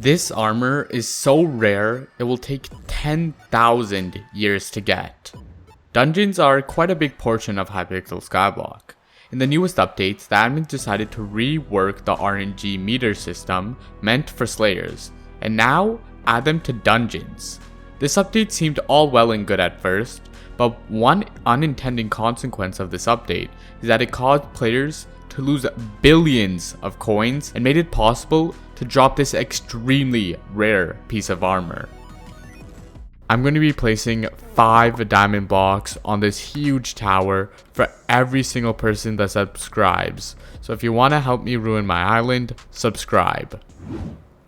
This armor is so rare, it will take 10,000 years to get. Dungeons are quite a big portion of hypixel skyblock. In the newest updates, the admins decided to rework the RNG meter system meant for slayers, and now add them to dungeons. This update seemed all well and good at first, but one unintended consequence of this update is that it caused players to lose billions of coins and made it possible to drop this extremely rare piece of armor. I'm going to be placing 5 diamond blocks on this huge tower for every single person that subscribes. So if you want to help me ruin my island, subscribe.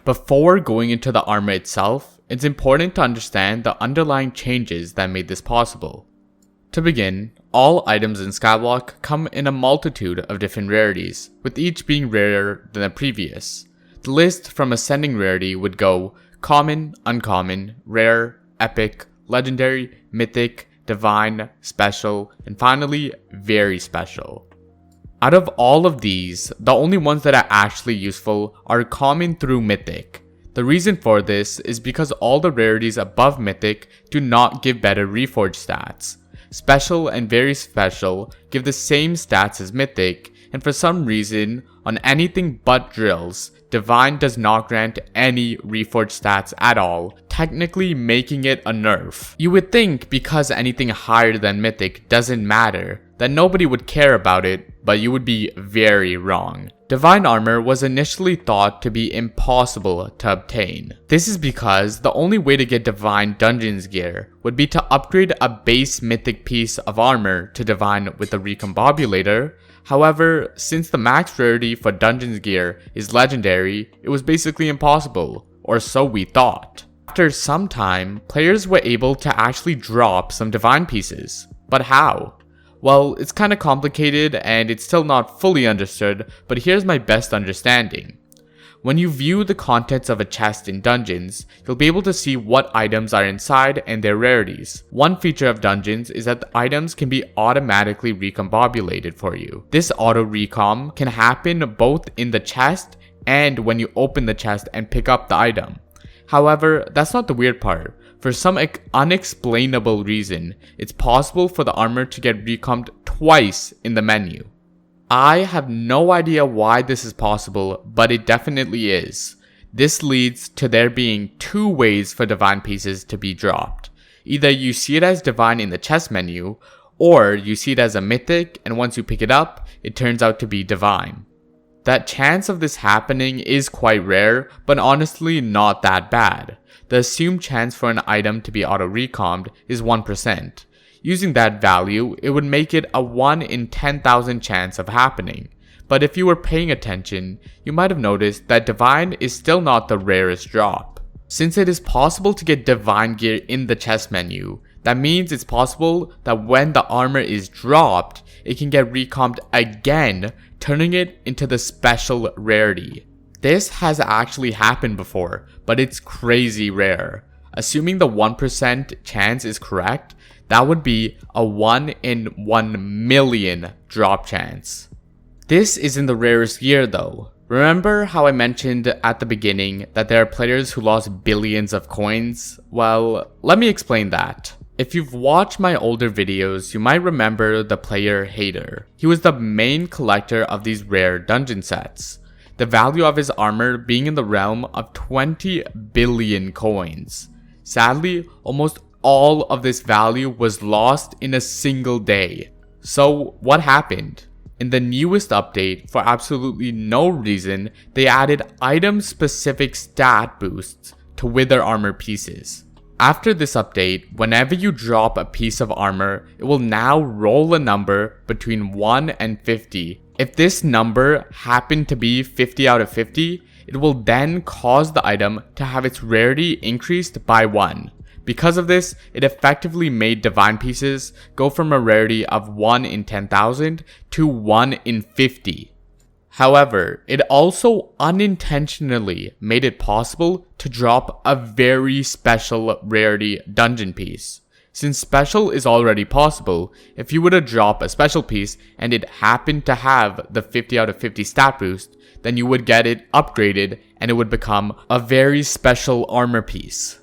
Before going into the armor itself, it's important to understand the underlying changes that made this possible. To begin, all items in Skyblock come in a multitude of different rarities, with each being rarer than the previous. The list from ascending rarity would go common, uncommon, rare, epic, legendary, mythic, divine, special, and finally, very special. Out of all of these, the only ones that are actually useful are common through mythic. The reason for this is because all the rarities above mythic do not give better reforged stats. Special and very special give the same stats as mythic, and for some reason, on anything but drills, divine does not grant any reforged stats at all, technically making it a nerf. You would think because anything higher than mythic doesn't matter, that nobody would care about it, but you would be very wrong. Divine armor was initially thought to be impossible to obtain. This is because the only way to get divine dungeons gear would be to upgrade a base mythic piece of armor to divine with a recombobulator. However, since the max rarity for dungeons gear is legendary, it was basically impossible, or so we thought. After some time, players were able to actually drop some divine pieces. But how? Well, it's kinda complicated and it's still not fully understood, but here's my best understanding. When you view the contents of a chest in dungeons, you'll be able to see what items are inside and their rarities. One feature of dungeons is that the items can be automatically recombobulated for you. This auto recom can happen both in the chest and when you open the chest and pick up the item. However, that's not the weird part. For some unexplainable reason, it's possible for the armor to get recombed twice in the menu. I have no idea why this is possible, but it definitely is. This leads to there being 2 ways for divine pieces to be dropped. Either you see it as divine in the chest menu, or you see it as a mythic and once you pick it up, it turns out to be divine. That chance of this happening is quite rare, but honestly not that bad. The assumed chance for an item to be auto-recombed is 1%. Using that value, it would make it a 1 in 10,000 chance of happening. But if you were paying attention, you might have noticed that divine is still not the rarest drop. Since it is possible to get divine gear in the chest menu, that means it's possible that when the armor is dropped, it can get recombed again, turning it into the special rarity. This has actually happened before, but it's crazy rare. Assuming the 1% chance is correct, that would be a 1 in 1 million drop chance. This isn't the rarest gear though. Remember how I mentioned at the beginning that there are players who lost billions of coins? Well, let me explain that. If you've watched my older videos, you might remember the player Hater. He was the main collector of these rare dungeon sets. The value of his armor being in the realm of 20 billion coins. Sadly, almost all of this value was lost in a single day. So what happened? In the newest update, for absolutely no reason, they added item-specific stat boosts to wither armor pieces. After this update, whenever you drop a piece of armor, it will now roll a number between 1 and 50. If this number happened to be 50 out of 50, it will then cause the item to have its rarity increased by 1. Because of this, it effectively made divine pieces go from a rarity of 1 in 10,000 to 1 in 50. However, it also unintentionally made it possible to drop a very special rarity dungeon piece. Since special is already possible, if you were to drop a special piece and it happened to have the 50 out of 50 stat boost, then you would get it upgraded and it would become a very special armor piece.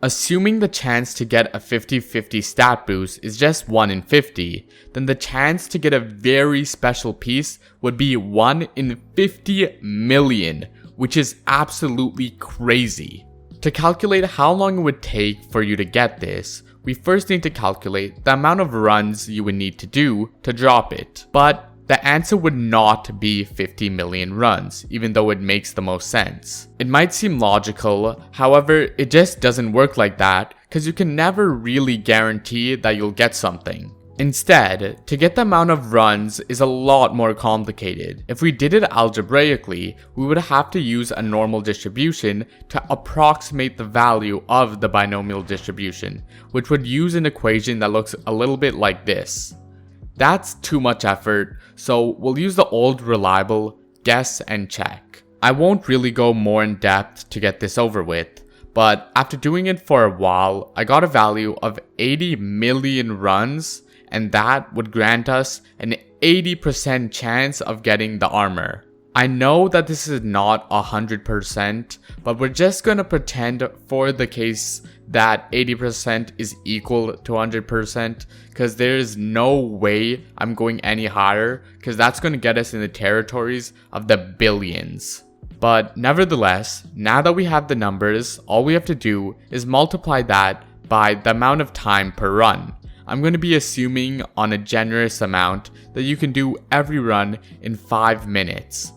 Assuming the chance to get a 50-50 stat boost is just 1 in 50, then the chance to get a very special piece would be 1 in 50 million, which is absolutely crazy. To calculate how long it would take for you to get this, we first need to calculate the amount of runs you would need to do to drop it. But the answer would not be 50 million runs, even though it makes the most sense. It might seem logical, however, it just doesn't work like that because you can never really guarantee that you'll get something. Instead, to get the amount of runs is a lot more complicated. If we did it algebraically, we would have to use a normal distribution to approximate the value of the binomial distribution, which would use an equation that looks a little bit like this. That's too much effort, so we'll use the old reliable guess and check. I won't really go more in depth to get this over with, but after doing it for a while, I got a value of 80 million runs, and that would grant us an 80% chance of getting the armor. I know that this is not 100%, but we're just gonna pretend for the case that 80% is equal to 100% because there is no way I'm going any higher because that's gonna get us in the territories of the billions. But nevertheless, now that we have the numbers, all we have to do is multiply that by the amount of time per run. I'm going to be assuming on a generous amount that you can do every run in 5 minutes.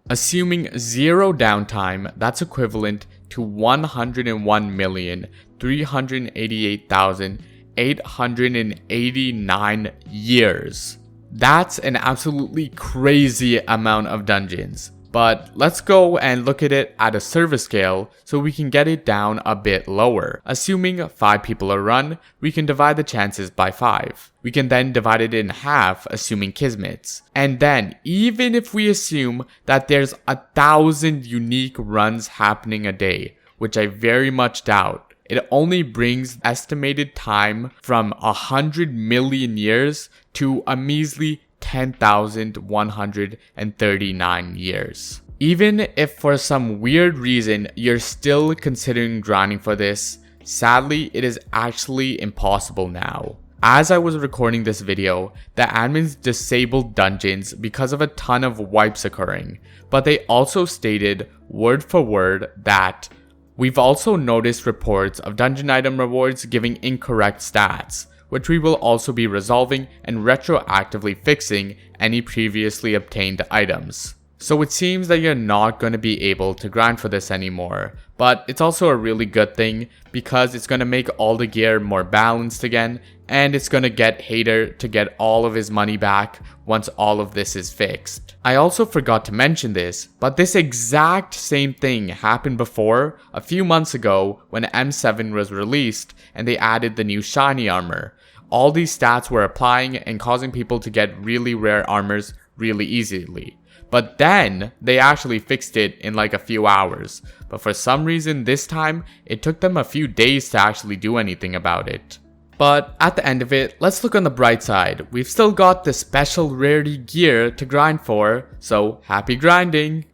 Assuming 0 downtime, that's equivalent to 101,388,889 years. That's an absolutely crazy amount of dungeons. But let's go and look at it at a service scale so we can get it down a bit lower. Assuming 5 people a run, we can divide the chances by 5. We can then divide it in half, assuming kismets. And then, even if we assume that there's 1,000 unique runs happening a day, which I very much doubt, it only brings estimated time from 100 million years to a measly 10,139 years. Even if for some weird reason you're still considering grinding for this, sadly it is actually impossible now. As I was recording this video, the admins disabled dungeons because of a ton of wipes occurring, but they also stated word for word that we've also noticed reports of dungeon item rewards giving incorrect stats, which we will also be resolving and retroactively fixing any previously obtained items. So it seems that you're not going to be able to grind for this anymore, but it's also a really good thing because it's going to make all the gear more balanced again, and it's going to get Hater to get all of his money back once all of this is fixed. I also forgot to mention this, but this exact same thing happened before a few months ago when M7 was released and they added the new shiny armor. All these stats were applying and causing people to get really rare armors really easily. But then they actually fixed it in like a few hours. But for some reason this time, it took them a few days to actually do anything about it. But at the end of it, let's look on the bright side. We've still got the special rarity gear to grind for, so happy grinding!